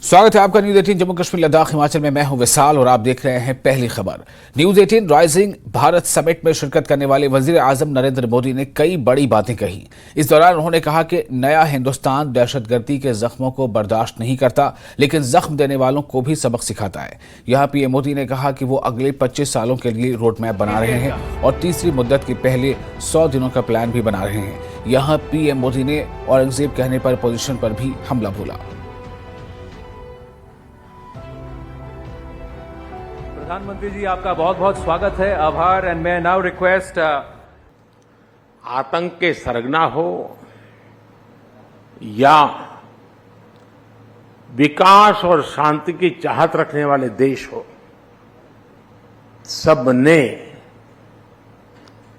स्वागत है आपका न्यूज 18 जम्मू कश्मीर लद्दाख हिमाचल में। मैं हूं विशाल और आप देख रहे हैं पहली खबर। न्यूज 18 राइजिंग भारत समिट में शिरकत करने वाले वजीर आजम नरेंद्र मोदी ने कई बड़ी बातें कही। इस दौरान उन्होंने कहा कि नया हिंदुस्तान दहशतगर्दी के जख्मों को बर्दाश्त नहीं करता, लेकिन जख्म देने वालों को भी सबक सिखाता है। यहाँ पीएम मोदी ने कहा कि वो अगले 25 सालों के लिए रोड मैप बना रहे हैं और तीसरी मुद्दत के पहले 100 दिनों का प्लान भी बना रहे हैं। यहाँ पीएम मोदी ने औरंगजेब कहने पर पोजीशन पर भी हमला बोला। प्रधानमंत्री जी, आपका बहुत बहुत स्वागत है, आभार। एंड मैं नाउ रिक्वेस्ट आतंक के सरगना हो या विकास और शांति की चाहत रखने वाले देश हो, सबने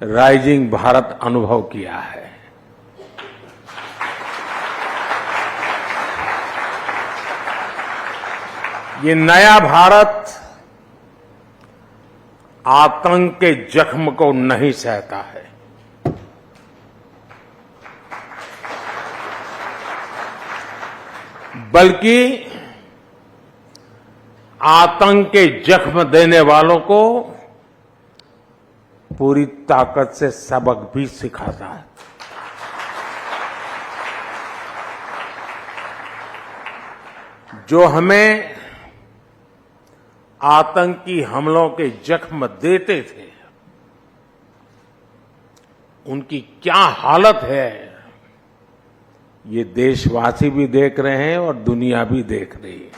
राइजिंग भारत अनुभव किया है। ये नया भारत आतंक के जख्म को नहीं सहता है। बल्कि आतंक के जख्म देने वालों को पूरी ताकत से सबक भी सिखाता है। जो हमें आतंकी हमलों के जख्म देते थे, उनकी क्या हालत है, ये देशवासी भी देख रहे हैं और दुनिया भी देख रही है।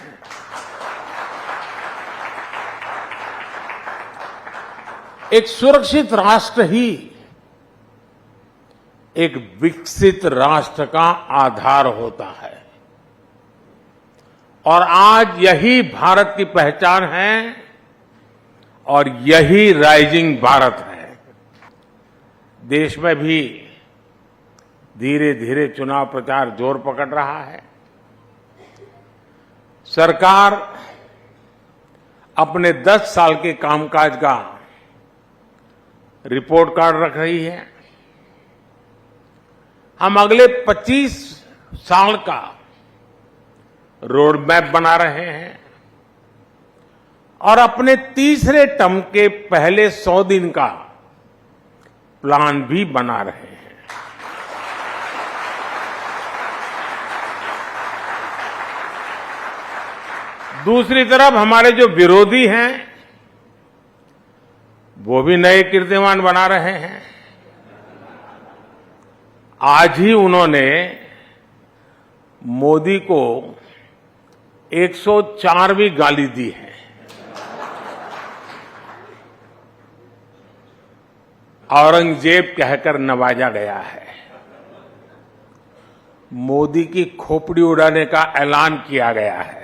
एक सुरक्षित राष्ट्र ही एक विकसित राष्ट्र का आधार होता है और आज यही भारत की पहचान है और यही राइजिंग भारत है। देश में भी धीरे धीरे चुनाव प्रचार जोर पकड़ रहा है। सरकार अपने 10 साल के कामकाज का रिपोर्ट कार्ड रख रही है। हम अगले 25 साल का रोड मैप बना रहे हैं और अपने तीसरे टर्म के पहले 100 दिन का प्लान भी बना रहे हैं। दूसरी तरफ हमारे जो विरोधी हैं, वो भी नए कीर्तिमान बना रहे हैं। आज ही उन्होंने मोदी को 104वीं गाली दी है। औरंगजेब कहकर नवाजा गया है। मोदी की खोपड़ी उड़ाने का ऐलान किया गया है।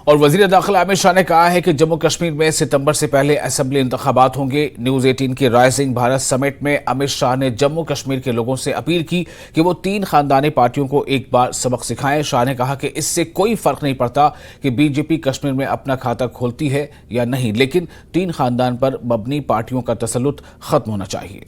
और वजीर दाखिला अमित शाह ने कहा है कि जम्मू कश्मीर में सितंबर से पहले असेंबली इंतखाबात होंगे। न्यूज 18 की राइजिंग भारत समिट में अमित शाह ने जम्मू कश्मीर के लोगों से अपील की कि वो 3 खानदानी पार्टियों को एक बार सबक सिखाएं। शाह ने कहा कि इससे कोई फर्क नहीं पड़ता कि बीजेपी कश्मीर में अपना खाता खोलती है या नहीं, लेकिन 3 खानदान पर मबनी पार्टियों का तसल्लुत खत्म होना चाहिए।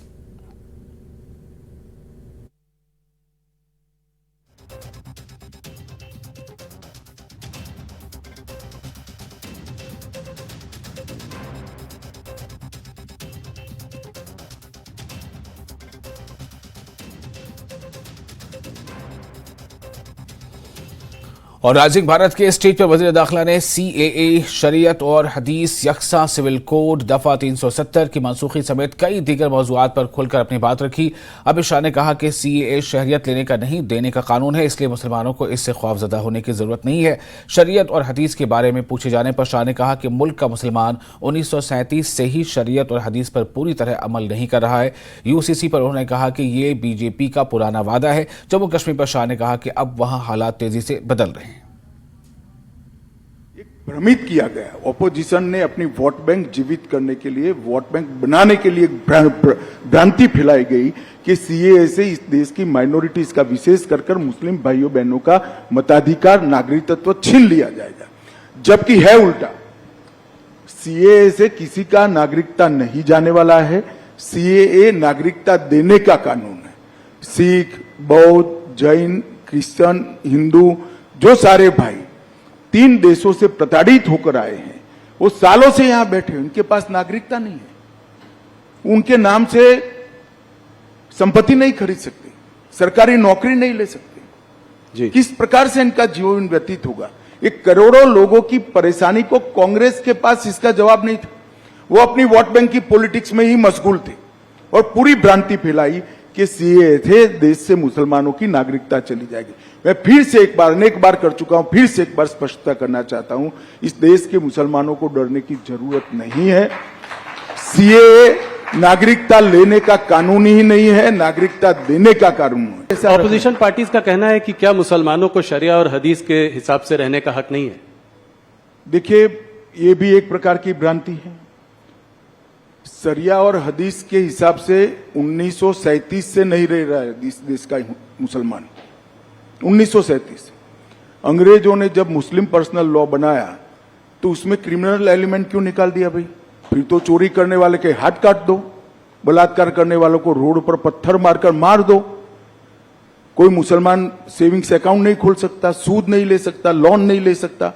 और राइजिंग भारत के स्टेज पर वजीर दाखिला ने CAA, शरीयत और हदीस, यकसा सिविल कोड, दफा 370 की मनसूखी समेत कई दीगर मौजूआत पर खुलकर अपनी बात रखी। अमित शाह ने कहा कि CAA शहरियत लेने का नहीं देने का कानून है, इसलिए मुसलमानों को इससे खौफजदा होने की जरूरत नहीं है। शरीयत और हदीस के बारे में पूछे जाने पर शाह ने कहा कि मुल्क का मुसलमान 1937 से ही शरीयत और हदीस पर पूरी तरह अमल नहीं कर रहा है। UCC पर उन्होंने कहा कि ये बीजेपी का पुराना वादा है। जम्मू कश्मीर पर शाह ने कहा कि अब वहां हालात तेजी से बदल रहे हैं। भ्रमित किया गया। ऑपोजिशन ने अपनी वोट बैंक जीवित करने के लिए, वोट बैंक बनाने के लिए भ्रांति फैलाई गई कि CAA से इस देश की माइनॉरिटीज का, विशेष कर मुस्लिम भाइयों बहनों का मताधिकार, नागरिकत्व छीन लिया जाएगा, जबकि है उल्टा। CAA से किसी का नागरिकता नहीं जाने वाला है। CAA नागरिकता देने का कानून है। सिख, बौद्ध, जैन, क्रिश्चियन, हिंदू, जो सारे भाई 3 देशों से प्रताड़ित होकर आए हैं, वो सालों से यहां बैठे हैं, उनके पास नागरिकता नहीं है, उनके नाम से संपत्ति नहीं खरीद सकते, सरकारी नौकरी नहीं ले सकते जी। किस प्रकार से इनका जीवन व्यतीत होगा? एक करोड़ों लोगों की परेशानी को कांग्रेस के पास इसका जवाब नहीं था। वो अपनी वोट बैंक की पॉलिटिक्स में ही मशगूल थे और पूरी भ्रांति फैलाई कि सीए थे देश से मुसलमानों की नागरिकता चली जाएगी। मैं फिर से एक बार, अनेक बार कर चुका हूं, फिर से एक बार स्पष्टता करना चाहता हूं, इस देश के मुसलमानों को डरने की जरूरत नहीं है। सीए नागरिकता लेने का कानून ही नहीं है, नागरिकता देने का कानून है। ऑपोजिशन पार्टीज का कहना है कि क्या मुसलमानों को शरिया और हदीस के हिसाब से रहने का हक नहीं है? देखिए, ये भी एक प्रकार की भ्रांति है। शरिया और हदीस के हिसाब से 1937 से नहीं रह रहा है इस देश का मुसलमान। 1937 अंग्रेजों ने जब मुस्लिम पर्सनल लॉ बनाया तो उसमें क्रिमिनल एलिमेंट क्यों निकाल दिया भाई? फिर तो चोरी करने वाले के हाथ काट दो, बलात्कार करने वालों को रोड पर पत्थर मारकर मार दो। कोई मुसलमान सेविंग्स अकाउंट नहीं खोल सकता, सूद नहीं ले सकता, लोन नहीं ले सकता।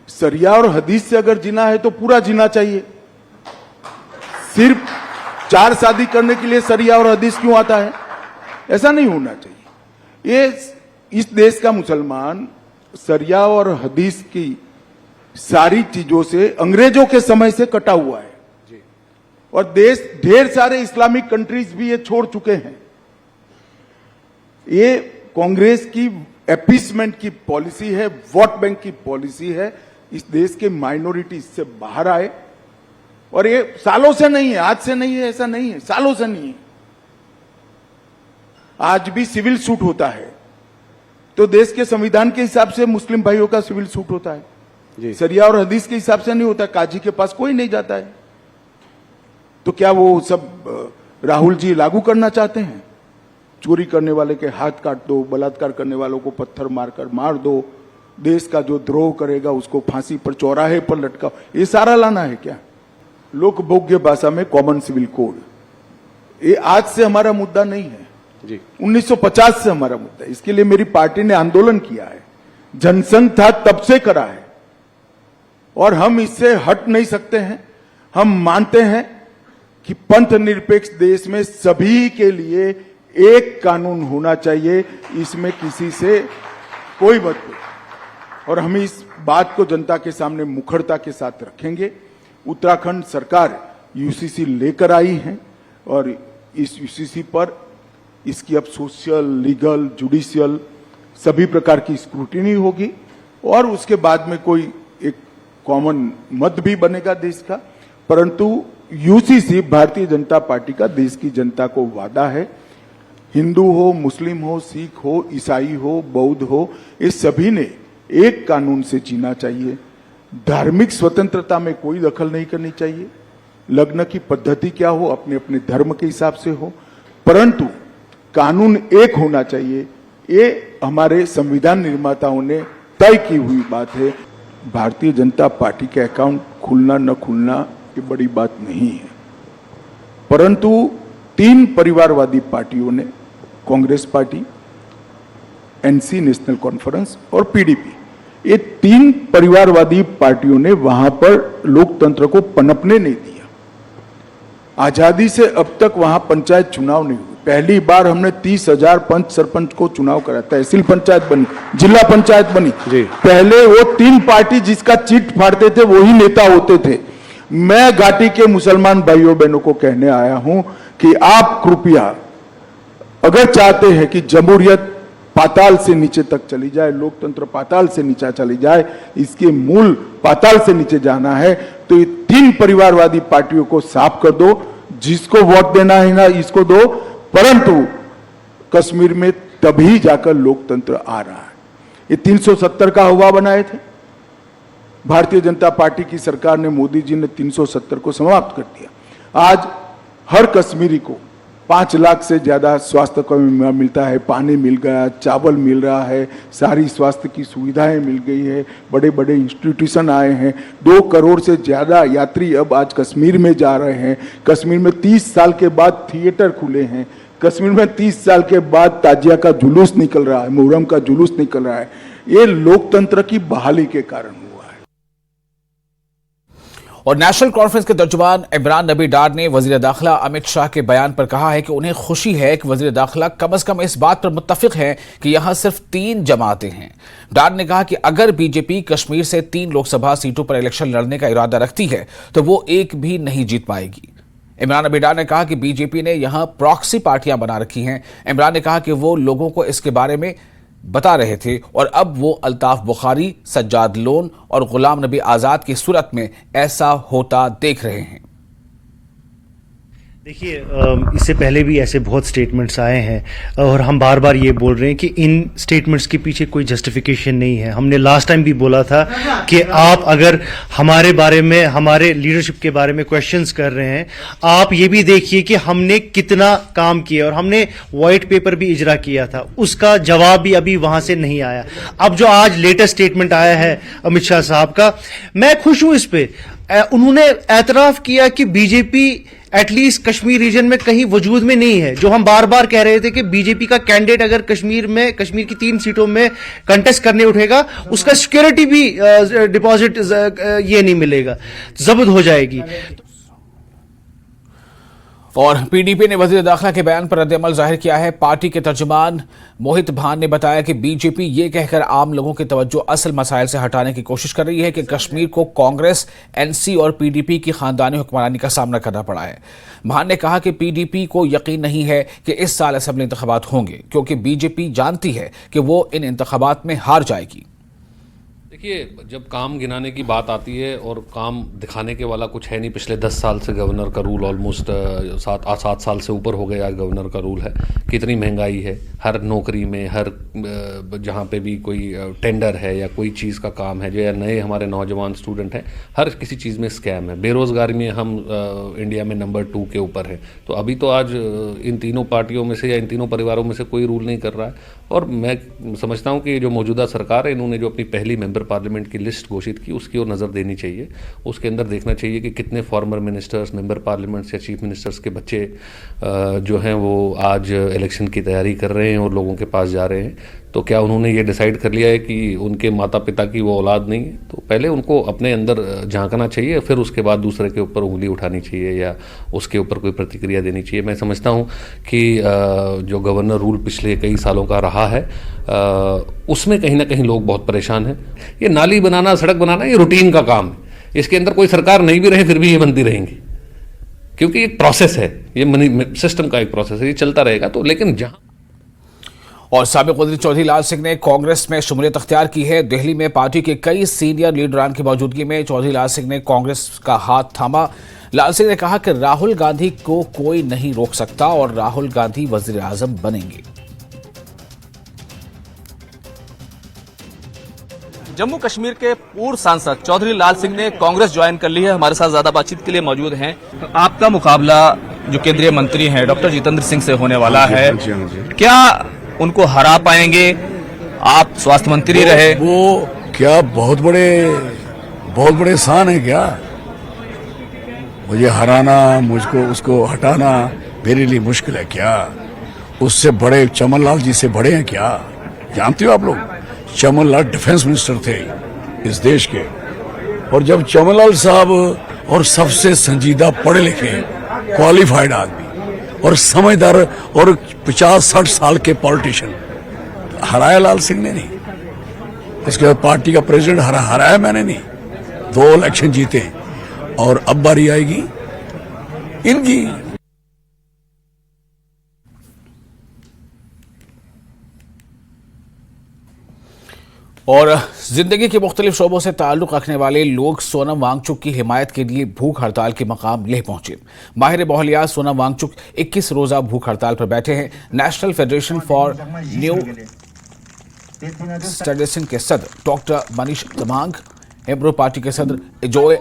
शरिया और हदीस से अगर जीना है तो पूरा जीना चाहिए। सिर्फ 4 शादी करने के लिए शरिया और हदीस क्यों आता है? ऐसा नहीं होना चाहिए। ये इस देश का मुसलमान शरिया और हदीस की सारी चीजों से अंग्रेजों के समय से कटा हुआ है जी। और देश ढेर सारे इस्लामिक कंट्रीज भी ये छोड़ चुके हैं। ये कांग्रेस की एपीसमेंट की पॉलिसी है, वोट बैंक की पॉलिसी है। इस देश के माइनॉरिटी इससे बाहर आए, और ये सालों से नहीं है, आज से नहीं है, ऐसा नहीं है, सालों से नहीं है। आज भी सिविल सूट होता है तो देश के संविधान के हिसाब से मुस्लिम भाइयों का सिविल सूट होता है जी। शरिया और हदीस के हिसाब से नहीं होता। काजी के पास कोई नहीं जाता है। तो क्या वो सब राहुल जी लागू करना चाहते हैं? चोरी करने वाले के हाथ काट दो, बलात्कार करने वालों को पत्थर मारकर मार दो, देश का जो द्रोह करेगा उसको फांसी पर, चौराहे पर लटकाओ, ये सारा लाना है क्या? लोकभोग्य भाषा में कॉमन सिविल कोड, ये आज से हमारा मुद्दा नहीं है जी। 1950 से हमारा मुद्दा है। इसके लिए मेरी पार्टी ने आंदोलन किया है, जनसंघ था तब से करा है, और हम इससे हट नहीं सकते हैं। हम मानते हैं कि पंथ निरपेक्ष देश में सभी के लिए एक कानून होना चाहिए, इसमें किसी से कोई मतभेद, और हम इस बात को जनता के सामने मुखरता के साथ रखेंगे। उत्तराखंड सरकार यूसीसी लेकर आई है और इस यूसीसी पर इसकी अब सोशल, लीगल, जुडिशियल सभी प्रकार की स्क्रूटिनी होगी, और उसके बाद में कोई एक कॉमन मत भी बनेगा देश का। परंतु यूसीसी भारतीय जनता पार्टी का देश की जनता को वादा है। हिंदू हो, मुस्लिम हो, सिख हो, ईसाई हो, बौद्ध हो, ये सभी ने एक कानून से जीना चाहिए। धार्मिक स्वतंत्रता में कोई दखल नहीं करनी चाहिए। लग्न की पद्धति क्या हो, अपने अपने धर्म के हिसाब से हो, परंतु कानून एक होना चाहिए। ये हमारे संविधान निर्माताओं ने तय की हुई बात है। भारतीय जनता पार्टी के अकाउंट खुलना न खुलना ये बड़ी बात नहीं है, परंतु 3 परिवारवादी पार्टियों ने, Congress party, NC national conference और पीडीपी, ये 3 परिवारवादी पार्टियों ने वहां पर लोकतंत्र को पनपने नहीं दिया। आजादी से अब तक वहां पंचायत चुनाव नहीं हुए। पहली बार हमने 30,000 पंच सरपंच को चुनाव करा, तहसील पंचायत बनी, जिला पंचायत बनी जी। पहले वो 3 पार्टी जिसका चिट फाड़ते थे वही नेता होते थे। मैं घाटी के मुसलमान भाइयों बहनों को कहने आया हूं कि आप कृपया, अगर चाहते हैं कि जमहूरियत पाताल से नीचे तक चली जाए, लोकतंत्र पाताल से नीचे चली जाए, इसके मूल पाताल से नीचे जाना है, तो ये 3 परिवारवादी पार्टियों को साफ कर दो। जिसको वोट देना है ना इसको दो, परंतु कश्मीर में तभी जाकर लोकतंत्र आ रहा है। ये 370 का हवा बनाए थे भारतीय जनता पार्टी की सरकार ने, मोदी जी ने 370 को समाप्त कर दिया। आज हर कश्मीरी को 5 लाख से ज्यादा स्वास्थ्य को मिलता है, पानी मिल गया, चावल मिल रहा है, सारी स्वास्थ्य की सुविधाएं मिल गई है, बड़े बड़े इंस्टीट्यूशन आए हैं। 2 करोड़ से ज्यादा यात्री अब आज कश्मीर में जा रहे हैं। कश्मीर में 30 साल के बाद थिएटर खुले हैं, कश्मीर में 30 साल के बाद ताजिया का जुलूस निकल रहा है, मुहर्रम का जुलूस निकल रहा है, ये लोकतंत्र की बहाली के कारण हुआ है। और नेशनल कॉन्फ्रेंस के तर्जुमान इमरान नबी डार ने वजीर दाखिला अमित शाह के बयान पर कहा है कि उन्हें खुशी है कि वजीर दाखिला कम अज कम इस बात पर मुत्तफिक है कि यहां सिर्फ 3 जमातें हैं। डार ने कहा कि अगर बीजेपी कश्मीर से 3 लोकसभा सीटों पर इलेक्शन लड़ने का इरादा रखती है तो वो एक भी नहीं जीत पाएगी। इमरान नबी डार ने कहा कि बीजेपी ने यहां प्रॉक्सी पार्टियां बना रखी हैं। इमरान ने कहा कि वो लोगों को इसके बारे में बता रहे थे और अब वो अल्ताफ बुखारी, सज्जाद लोन और गुलाम नबी आजाद की सूरत में ऐसा होता देख रहे हैं। देखिए, इससे पहले भी ऐसे बहुत स्टेटमेंट्स आए हैं और हम बार बार ये बोल रहे हैं कि इन स्टेटमेंट्स के पीछे कोई जस्टिफिकेशन नहीं है। हमने लास्ट टाइम भी बोला था कि आप अगर हमारे बारे में, हमारे लीडरशिप के बारे में क्वेश्चंस कर रहे हैं, आप ये भी देखिए कि हमने कितना काम किया और हमने व्हाइट पेपर भी इजरा किया था, उसका जवाब भी अभी वहां से नहीं आया। अब जो आज लेटेस्ट स्टेटमेंट आया है अमित शाह साहब का, मैं खुश हूं इस पे। उन्होंने एतराफ किया कि बीजेपी एटलीस्ट कश्मीर रीजन में कहीं वजूद में नहीं है। जो हम बार बार कह रहे थे कि बीजेपी का कैंडिडेट अगर कश्मीर की 3 सीटों में कंटेस्ट करने उठेगा, उसका सिक्योरिटी भी डिपॉजिट ये नहीं मिलेगा, जब्त हो जाएगी। और पीडीपी ने वजीर दाखिला के बयान पर रद्द-ए-अमल जाहिर किया है। पार्टी के तर्जुमान मोहित भान ने बताया कि बीजेपी ये कहकर आम लोगों की तवज्जो असल मसाइल से हटाने की कोशिश कर रही है कि कश्मीर को कांग्रेस, एनसी और पीडीपी की खानदानी हुक्मरानी का सामना करना पड़ा है। भान ने कहा कि पीडीपी को यकीन नहीं है कि इस साल असेंबली इंतखाबात होंगे क्योंकि बीजेपी जानती है कि वो इन इंतखाबात में हार जाएगी। देखिए, जब काम गिनाने की बात आती है और काम दिखाने के वाला कुछ है नहीं, पिछले 10 साल से गवर्नर का रूल ऑलमोस्ट 7 साल से ऊपर हो गया गवर्नर का रूल है। कितनी महंगाई है, हर नौकरी में, हर जहाँ पे भी कोई टेंडर है या कोई चीज़ का काम है, जो या नए हमारे नौजवान स्टूडेंट हैं, हर किसी चीज़ में स्कैम है। बेरोज़गारी में हम इंडिया में नंबर 2 के ऊपर है। तो अभी तो आज इन तीनों पार्टियों में से या इन तीनों परिवारों में से कोई रूल नहीं कर रहा है। और मैं समझता हूँ कि जो मौजूदा सरकार है, इन्होंने जो अपनी पहली मेंबर पार्लियामेंट की लिस्ट घोषित की, उसकी ओर नज़र देनी चाहिए। उसके अंदर देखना चाहिए कि कितने फॉर्मर मिनिस्टर्स, मेंबर पार्लियामेंट्स या चीफ मिनिस्टर्स के बच्चे जो हैं वो आज इलेक्शन की तैयारी कर रहे हैं और लोगों के पास जा रहे हैं। तो क्या उन्होंने ये डिसाइड कर लिया है कि उनके माता पिता की वो औलाद नहीं है? तो पहले उनको अपने अंदर झांकना चाहिए, फिर उसके बाद दूसरे के ऊपर उंगली उठानी चाहिए या उसके ऊपर कोई प्रतिक्रिया देनी चाहिए। मैं समझता हूँ कि जो गवर्नर रूल पिछले कई सालों का रहा है, उसमें कहीं ना कहीं लोग बहुत परेशान हैं। ये नाली बनाना, सड़क बनाना, ये रूटीन का काम है। इसके अंदर कोई सरकार नहीं भी रहे फिर भी ये बनती रहेंगी, क्योंकि एक प्रोसेस है, ये मनी सिस्टम का एक प्रोसेस है, ये चलता रहेगा। तो लेकिन जहाँ और साबिक वज़ीर चौधरी लाल सिंह ने कांग्रेस में शुमूलियत अख्तियार की है। दिल्ली में पार्टी के कई सीनियर लीडरान की मौजूदगी में चौधरी लाल सिंह ने कांग्रेस का हाथ थामा। लाल सिंह ने कहा कि राहुल गांधी को कोई नहीं रोक सकता और राहुल गांधी वज़ीर आज़म बनेंगे। जम्मू कश्मीर के पूर्व सांसद चौधरी लाल सिंह ने कांग्रेस ज्वाइन कर ली है। हमारे साथ ज्यादा बातचीत के लिए मौजूद हैं। आपका मुकाबला जो केंद्रीय मंत्री हैं डॉक्टर जितेंद्र सिंह से होने वाला है, क्या उनको हरा पाएंगे? आप स्वास्थ्य मंत्री रहे। वो क्या बहुत बड़े शान है क्या? मुझे हराना, मुझको उसको हटाना मेरे लिए मुश्किल है क्या? उससे बड़े चमन लाल जी से बड़े हैं क्या? जानते हो आप लोग, चमन लाल डिफेंस मिनिस्टर थे इस देश के, और जब चमन लाल साहब और सबसे संजीदा पढ़े लिखे क्वालिफाइड आदमी और समझदार और 50-60 साल के पॉलिटिशियन, हराया लाल सिंह ने नहीं। इसके बाद पार्टी का प्रेसिडेंट हराया मैंने नहीं। 2 इलेक्शन जीते और अब बारी आएगी इनकी। और जिंदगी के मुख्तलिफ शोबों से ताल्लुक रखने वाले लोग सोनम वांगचुक की हिमायत के लिए भूख हड़ताल के मकाम लेह पहुंचे। माहिर बहलियात सोनम वांगचुक 21 रोजा भूख हड़ताल पर बैठे हैं। National federation for new studies के सदर डॉक्टर मनीष तमांग, एब्रो पार्टी के सदर एजोए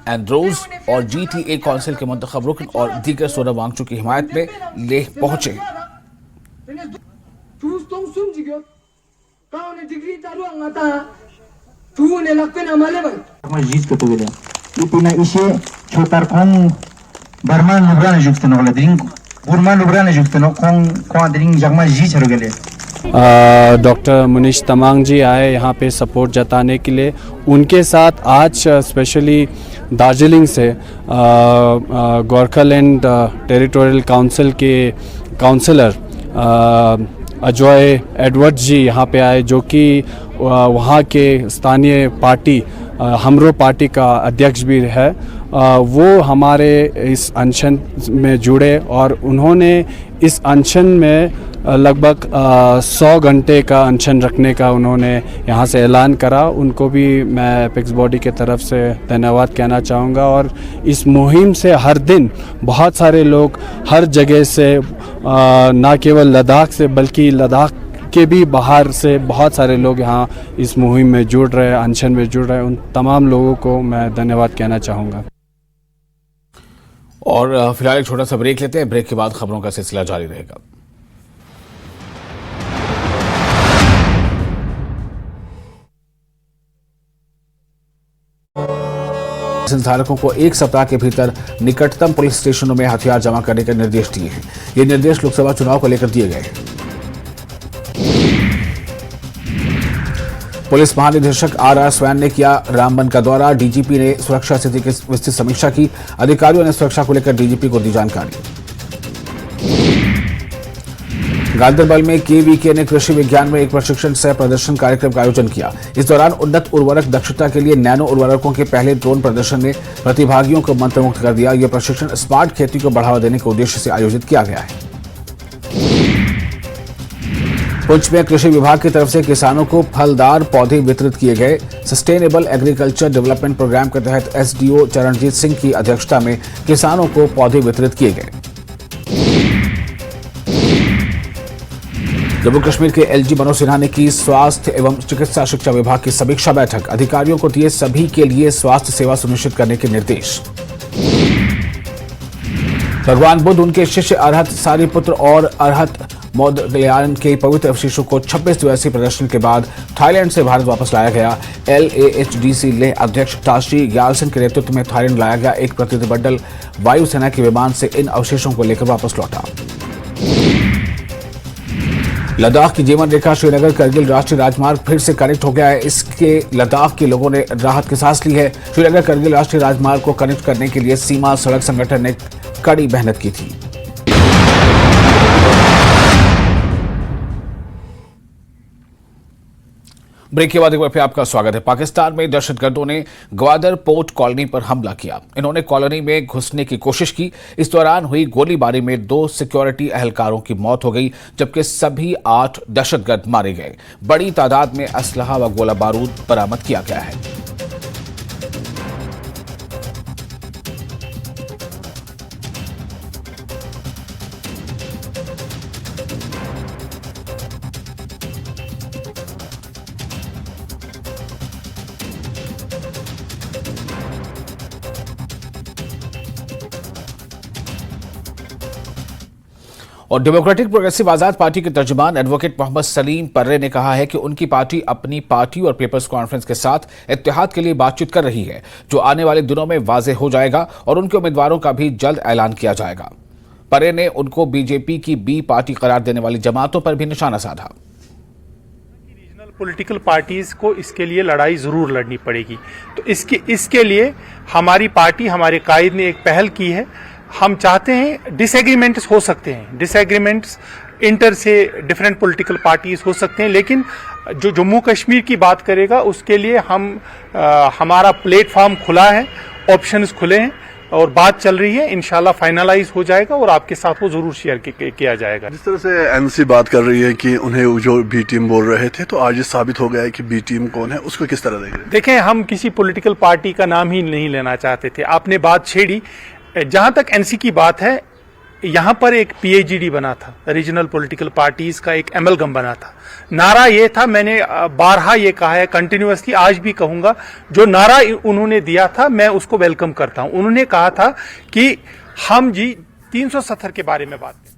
एंड्रोज और जीटीए काउंसिल के मुंतखब रुकन और दीगर सोनम वांगचुक की हिमायत में लेह पहुंचे। Masjid itu na isi chotar kong Barman Nubran juk tenok ladring Urman Lubrana Juktano Kong Adring Jagma जी छरो गेले डॉक्टर मुनीश तमांग जी आए यहाँ पे सपोर्ट जताने के लिए। उनके साथ आज स्पेशली दार्जिलिंग से गोरखालैंड टेरिटोरियल काउंसिल के काउंसलर अजय एडवर्ड जी यहाँ पे आए, जो कि वहाँ के स्थानीय पार्टी हमरो पार्टी का अध्यक्ष भी है। वो हमारे इस अनशन में जुड़े और उन्होंने इस अनशन में लगभग 100 घंटे का अनशन रखने का उन्होंने यहाँ से ऐलान करा। उनको भी मैं एपेक्स बॉडी के तरफ से धन्यवाद कहना चाहूँगा। और इस मुहिम से हर दिन बहुत सारे लोग हर जगह से ना केवल लद्दाख से बल्कि लद्दाख के भी बाहर से बहुत सारे लोग यहाँ इस मुहिम में जुड़ रहे हैं, अनशन में जुड़ रहे हैं। उन तमाम लोगों को मैं धन्यवाद कहना चाहूँगा। और फिलहाल एक छोटा सा ब्रेक लेते हैं। ब्रेक के बाद खबरों का सिलसिला जारी रहेगा। संचालकों को 1 सप्ताह के भीतर निकटतम पुलिस स्टेशनों में हथियार जमा करने के निर्देश दिए हैं। ये निर्देश लोकसभा चुनाव को लेकर दिए गए हैं। पुलिस महानिदेशक आर स्वैन ने किया रामबन का दौरा। डीजीपी ने सुरक्षा स्थिति की विस्तृत समीक्षा की। अधिकारियों ने सुरक्षा को लेकर डीजीपी को दी जानकारी। गांधरबल में केवीके ने कृषि विज्ञान में एक प्रशिक्षण सह प्रदर्शन कार्यक्रम का आयोजन किया। इस दौरान उन्नत उर्वरक दक्षता के लिए नैनो उर्वरकों के पहले ड्रोन प्रदर्शन ने प्रतिभागियों को मंत्रमुग्ध कर दिया। यह प्रशिक्षण स्मार्ट खेती को बढ़ावा देने के उद्देश्य से आयोजित किया गया है। पुंछ में कृषि विभाग की तरफ से किसानों को फलदार पौधे वितरित किए गए। सस्टेनेबल एग्रीकल्चर डेवलपमेंट प्रोग्राम के तहत एसडीओ चरणजीत सिंह की अध्यक्षता में किसानों को पौधे वितरित किए गए। जम्मू कश्मीर के एलजी मनोज सिन्हा ने की स्वास्थ्य एवं चिकित्सा शिक्षा विभाग की समीक्षा बैठक। अधिकारियों को दिए सभी के लिए स्वास्थ्य सेवा सुनिश्चित करने के निर्देश। भगवान बुद्ध, उनके शिष्य अरहत सारिपुत्र और अरहत मोदगलयान के पवित्र अवशेषों को 26 दिवसीय प्रदर्शन के बाद थाईलैंड से भारत वापस लाया गया। LAHDC लेह अध्यक्ष ताशी ग्यालसन के नेतृत्व में थाईलैंड लाया गया एक प्रतिनिधिमंडल वायुसेना के विमान से इन अवशेषों को लेकर वापस लौटा। लद्दाख की जीवन रेखा श्रीनगर करगिल राष्ट्रीय राजमार्ग फिर से कनेक्ट हो गया है। इसके लद्दाख के लोगों ने राहत की सांस ली है। श्रीनगर करगिल राष्ट्रीय राजमार्ग को कनेक्ट करने के लिए सीमा सड़क संगठन ने कड़ी मेहनत की थी। ब्रेक के बाद एक बार फिर आपका स्वागत है। पाकिस्तान में दहशतगर्दों ने ग्वादर पोर्ट कॉलोनी पर हमला किया। इन्होंने कॉलोनी में घुसने की कोशिश की। इस दौरान हुई गोलीबारी में 2 सिक्योरिटी एहलकारों की मौत हो गई, जबकि सभी 8 दहशतगर्द मारे गए। बड़ी तादाद में असलहा व गोला बारूद बरामद किया गया है। और डेमोक्रेटिक प्रोग्रेसिव आजाद पार्टी के तर्जुमान एडवोकेट मोहम्मद सलीम पर्रे ने कहा है कि उनकी पार्टी अपनी पार्टी और पीपल्स कॉन्फ्रेंस के साथ इत्तेहाद के लिए बातचीत कर रही है, जो आने वाले दिनों में वाज़ेह हो जाएगा और उनके उम्मीदवारों का भी जल्द ऐलान किया जाएगा। पर्रे ने उनको बीजेपी की बी पार्टी करार देने वाली जमातों पर भी निशाना साधा। रीजनल पॉलिटिकल पार्टीज को इसके लिए लड़ाई जरूर लड़नी पड़ेगी। तो इसके लिए हमारी पार्टी, हमारे कायद ने एक पहल की है। हम चाहते हैं, डिसएग्रीमेंट्स हो सकते हैं, डिसएग्रीमेंट्स इंटर से डिफरेंट पॉलिटिकल पार्टीज हो सकते हैं, लेकिन जो जम्मू कश्मीर की बात करेगा उसके लिए हमारा प्लेटफॉर्म खुला है, ऑप्शंस खुले हैं और बात चल रही है। इंशाल्लाह फाइनलाइज हो जाएगा और आपके साथ वो जरूर शेयर किया जाएगा। जिस तरह से एनसी बात कर रही है कि उन्हें जो बी टीम बोल रहे थे, तो आज ये साबित हो गया है कि बी टीम कौन है, उसको किस तरह देख रहे हैं? देखें, हम किसी पॉलिटिकल पार्टी का नाम ही नहीं लेना चाहते थे। आपने बात छेड़ी। जहां तक एनसी की बात है, यहां पर एक पीएचडी बना था, रीजनल पॉलिटिकल पार्टीज का एक एमएलगम बना था। नारा ये था, मैंने बारहा ये कहा है कंटिन्यूअसली, आज भी कहूंगा, जो नारा उन्होंने दिया था मैं उसको वेलकम करता हूं। उन्होंने कहा था कि हम जी 370 के बारे में बात करें।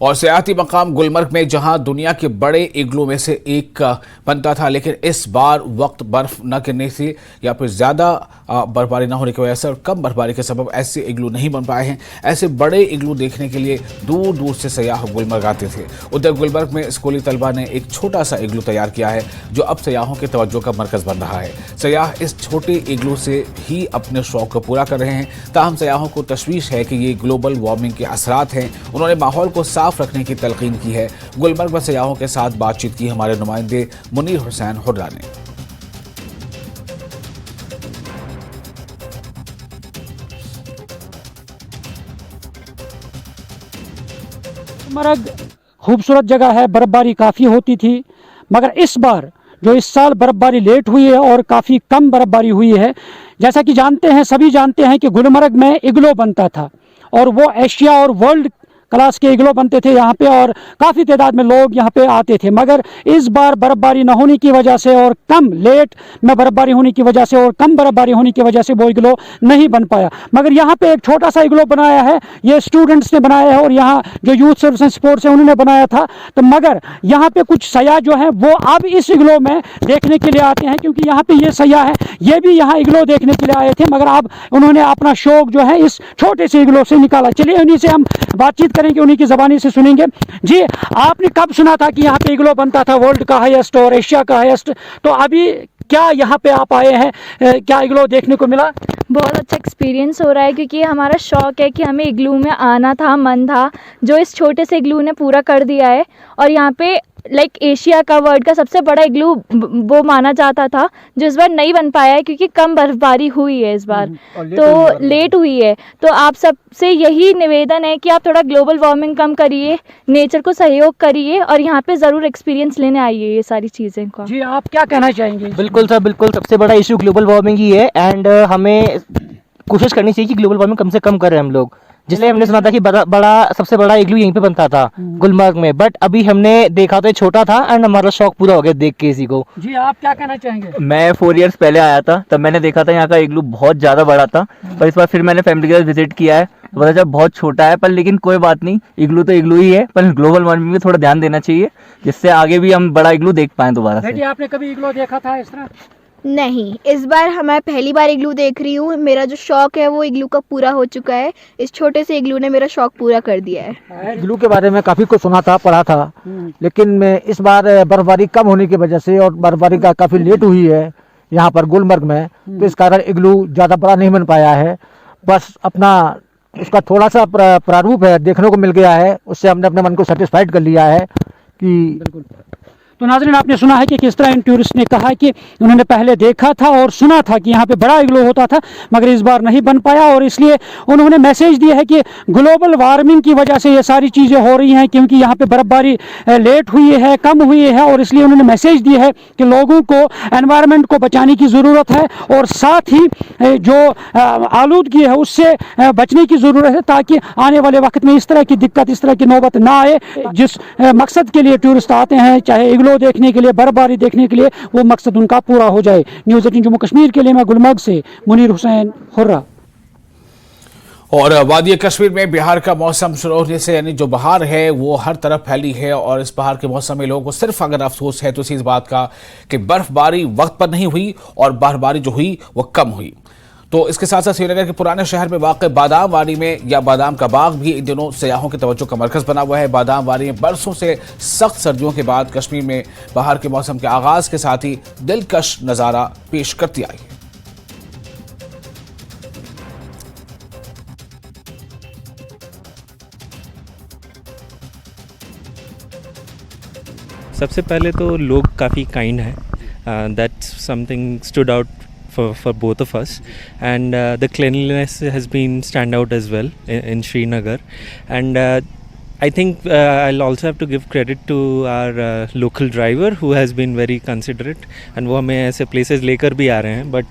और सियाहती मकाम गुलमर्ग में जहां दुनिया के बड़े इग्लू में से एक बनता था, लेकिन इस बार वक्त बर्फ न गिरने से या फिर ज़्यादा बर्फबारी न होने की वजह से और कम बर्फबारी के सबब ऐसे इग्लू नहीं बन पाए हैं। ऐसे बड़े इग्लू देखने के लिए दूर दूर से सयाह गुलमर्ग आते थे। उधर गुलमर्ग में स्कूली तलबा ने एक छोटा सा इग्लू तैयार किया है जो अब सयाहों के तवज्जो का मरकज़ बन रहा है। सयाह इस छोटे इग्लू से ही अपने शौक को पूरा कर रहे हैं। ताहम सयाहों को तशवीश है कि ये ग्लोबल वार्मिंग के असरात हैं। उन्होंने माहौल को साफ रखने की तलकीन की है। गुलमर्ग में सयाहों के साथ बातचीत की हमारे नुमाइंदे मुनीर हुसैन हुर्रा ने। गुलमर्ग खूबसूरत जगह है, बर्फबारी काफ़ी होती थी, मगर इस बार जो इस साल बर्फबारी लेट हुई है और काफ़ी कम बर्फबारी हुई है। जैसा कि जानते हैं, सभी जानते हैं कि गुलमर्ग में इग्लो बनता था और वो एशिया और वर्ल्ड क्लास के इग्लो बनते थे यहाँ पे और काफ़ी तादाद में लोग यहाँ पे आते थे। मगर इस बार बर्फबारी न होने की वजह से और कम लेट में बर्फबारी होने की वजह से और कम बर्फबारी होने की वजह से वो इग्लो नहीं बन पाया। मगर यहाँ पे एक छोटा सा इग्लो बनाया है, ये स्टूडेंट्स ने बनाया है और यहाँ जो यूथ सर्विस एंड स्पोर्ट्स है उन्होंने बनाया था। तो मगर यहाँ पे कुछ सयाह जो है वो अब इस इग्लो में देखने के लिए आते हैं, क्योंकि यहाँ पे ये सयाह है ये भी यहाँ इग्लो देखने के लिए आए थे, मगर अब उन्होंने अपना शौक जो है इस छोटे से इग्लो से निकाला। चलिए उन्हीं से हम बातचीत करेंगे, उन्हीं की ज़बानी से सुनेंगे। जी, आपने कब सुना था कि यहाँ पे इग्लो बनता था, वर्ल्ड का हाईएस्ट और एशिया का हाईएस्ट? तो अभी क्या यहाँ पे आप आए हैं, क्या इग्लो देखने को मिला? बहुत अच्छा एक्सपीरियंस हो रहा है, क्योंकि हमारा शौक़ है कि हमें इग्लू में आना था, मन था, जो इस छोटे से इग्लू ने पूरा कर दिया है। और यहाँ पे लाइक एशिया का, वर्ल्ड का सबसे बड़ा इग्लू वो माना जाता था, जो इस बार नहीं बन पाया है क्योंकि कम बर्फबारी हुई है इस बार, तो लेट हुई है। तो आप सबसे यही निवेदन है कि आप थोड़ा ग्लोबल वार्मिंग कम करिए, नेचर को सहयोग करिए और यहाँ पे ज़रूर एक्सपीरियंस लेने आइए ये सारी चीज़ें का। जी, आप क्या कहना चाहेंगे? बिल्कुल सर, बिल्कुल सबसे बड़ा इशू ग्लोबल वार्मिंग ही है एंड हमें कोशिश करनी चाहिए कि ग्लोबल वार्मिंग कम से कम करें हम लोग। जिसलिए हमने सुना था कि सबसे बड़ा इग्लू यहीं पे बनता था गुलमर्ग में, बट अभी हमने देखा तो ये छोटा था एंड हमारा शौक पूरा हो गया देख के इसी को। जी, आप क्या कहना चाहेंगे? मैं 4 इयर्स पहले आया था, तब मैंने देखा था यहाँ का इग्लू बहुत ज़्यादा बड़ा था, पर इस बार फिर मैंने फैमिली के साथ विजिट किया है तो पता चला बहुत छोटा है। पर लेकिन कोई बात नहीं, इग्लू तो इग्लू ही है, पर ग्लोबल वार्मिंग में थोड़ा ध्यान देना चाहिए जिससे आगे भी हम बड़ा इग्लू देख पाएँ दोबारा से। आपने कभी इग्लू देखा था इस तरह? नहीं, इस बार मैं पहली बार इग्लू देख रही हूँ। मेरा जो शौक है वो इग्लू का पूरा हो चुका है। इस छोटे से इग्लू ने मेरा शौक पूरा कर दिया है। इग्लू के बारे में काफ़ी कुछ सुना था, पढ़ा था, लेकिन इस बार बर्फबारी कम होने की वजह से और बर्फबारी का काफ़ी लेट हुई है यहाँ पर गुलमर्ग में, तो इस कारण इग्लू ज़्यादा बड़ा नहीं बन पाया है। बस अपना उसका थोड़ा सा प्रारूप है देखने को मिल गया है, उससे हमने अपने मन को सेटिस्फाइड कर लिया है कि। तो नाज़रीन, आपने सुना है कि किस तरह इन टूरिस्ट ने कहा कि उन्होंने पहले देखा था और सुना था कि यहाँ पे बड़ा इग्लू होता था, मगर इस बार नहीं बन पाया और इसलिए उन्होंने मैसेज दिया है कि ग्लोबल वार्मिंग की वजह से ये सारी चीज़ें हो रही हैं, क्योंकि यहाँ पे बर्फबारी लेट हुई है, कम हुई है, और इसलिए उन्होंने मैसेज दिया है कि लोगों को एनवायरनमेंट को बचाने की ज़रूरत है और साथ ही जो आलूदगी है उससे बचने की ज़रूरत है, ताकि आने वाले वक्त में इस तरह की दिक्कत, इस तरह की नौबत ना आए। जिस मकसद के लिए टूरिस्ट आते हैं, चाहे इग्लू देखने के लिए, बर्फबारी देखने के लिए, वो मकसद उनका पूरा हो जाए। न्यूज़ 18 जम्मू कश्मीर के लिए मैं गुलमर्ग से मुनीर हुसैन हुर्रा। और वादी कश्मीर में बिहार का मौसम शुरू होने से यानी जो बहार है वो हर तरफ फैली है और इस बहार के मौसम में लोगों को सिर्फ अगर अफसोस है तो इस बात का कि बर्फबारी वक्त पर नहीं हुई और बर्फबारी जो हुई वो कम हुई। तो इसके साथ साथ श्रीनगर के पुराने शहर में वाक़ बादाम वाड़ी में या बादाम का बाग भी इन दिनों सयाहों की तवज्जो का मरकज़ बना हुआ है। बादाम वाड़ी में बरसों से सख्त सर्दियों के बाद कश्मीर में बाहर के मौसम के आगाज के साथ ही दिलकश नज़ारा पेश करती आई है। सबसे पहले तो लोग काफ़ी काइंड है, that's something stood out for both of us, and the cleanliness has been stand out as well in Srinagar, and I think I'll also have to give credit to our local driver who has been very considerate, and वो हमें ऐसे places लेकर भी आ रहे हैं, but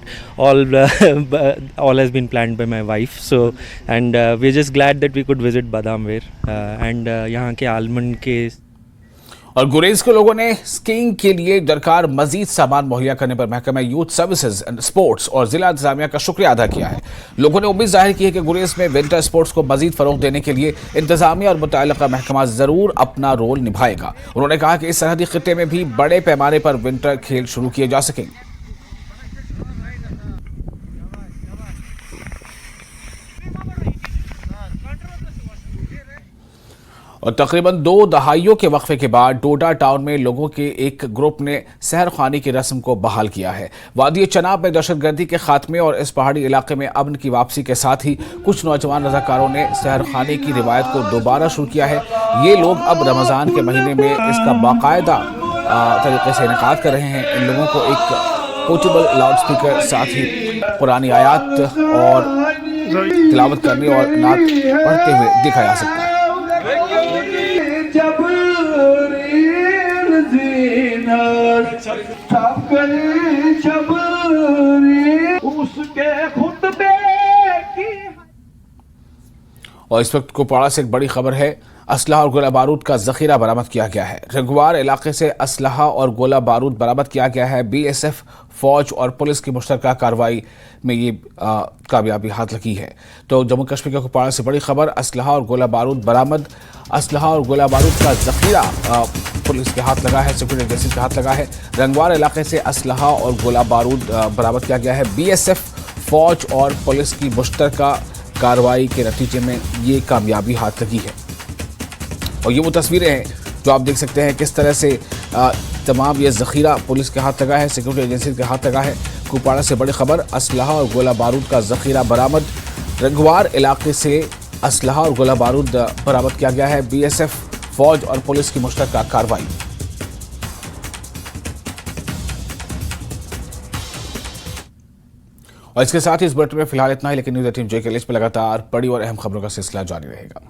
all has been planned by my wife, so and we're just glad that we could visit Badam Vair and यहाँ के almond के। और गुरेज के लोगों ने स्कीइंग के लिए दरकार मजीद सामान मुहैया करने पर महकमा यूथ सर्विसेज एंड स्पोर्ट्स और जिला इंतजामिया का शुक्रिया अदा किया है। लोगों ने उम्मीद जाहिर की है कि गुरेज में विंटर स्पोर्ट्स को मजीद फरोग देने के लिए इंतजामिया और मुतल्लिका महकमा जरूर अपना रोल निभाएगा। उन्होंने कहा कि इस सरहदी खित्ते में भी बड़े पैमाने पर विंटर खेल शुरू किए जा सकेंगे। और तकरीबन 2 दहाइयों के वक्फे के बाद डोडा टाउन में लोगों के एक ग्रुप ने सहर खानी की रस्म को बहाल किया है। वादी चनाब में दहशतगर्दी के खात्मे और इस पहाड़ी इलाके में अमन की वापसी के साथ ही कुछ नौजवान रजाकारों ने सहर खानी की रिवायत को दोबारा शुरू किया है। ये लोग अब रमज़ान के महीने में इसका बाकायदा तरीके से इनेकाद कर रहे हैं। इन लोगों को एक पोर्टेबल लाउड स्पीकर, साथ ही पुरानी आयात और तिलावत करने और नात पढ़ते हुए देखा जा सकता है। और इस वक्त कुपवाड़ा से एक बड़ी खबर है। असलहा और गोला बारूद का जखीरा बरामद किया गया है। रंगवार इलाके से असलहा और गोला बारूद बरामद किया गया है। बीएसएफ, फौज और पुलिस की मुश्तरका कार्रवाई में ये कामयाबी हाथ लगी है। तो जम्मू कश्मीर के कुपवाड़ा से बड़ी खबर, असलहा और गोला बारूद बरामद। असलहा और गोला बारूद का जखीरा पुलिस के हाथ लगा है, सिक्योरिटी एजेंसी के हाथ लगा है। रंगवार इलाके से असलहा और गोला बारूद बरामद किया गया है। बीएसएफ, फौज और पुलिस की मुश्तरका कार्रवाई के नतीजे में ये कामयाबी हाथ लगी है। और ये वो तस्वीरें हैं जो आप देख सकते हैं किस तरह से तमाम ये जखीरा पुलिस के हाथ लगा है, सिक्योरिटी एजेंसी के हाथ लगा है। कुपवाड़ा से बड़ी खबर, असलहा और गोला बारूद का जखीरा बरामद। रंगवार इलाके से असलहा और गोला बारूद बरामद किया गया है। बीएसएफ, फौज और पुलिस की मुश्तरका कार्रवाई। और इसके साथ ही इस बुलेटिन में फिलहाल इतना ही, लेकिन न्यूज़ 18 जे के लिस्ट पर लगातार बड़ी और अहम खबरों का सिलसिला जारी रहेगा।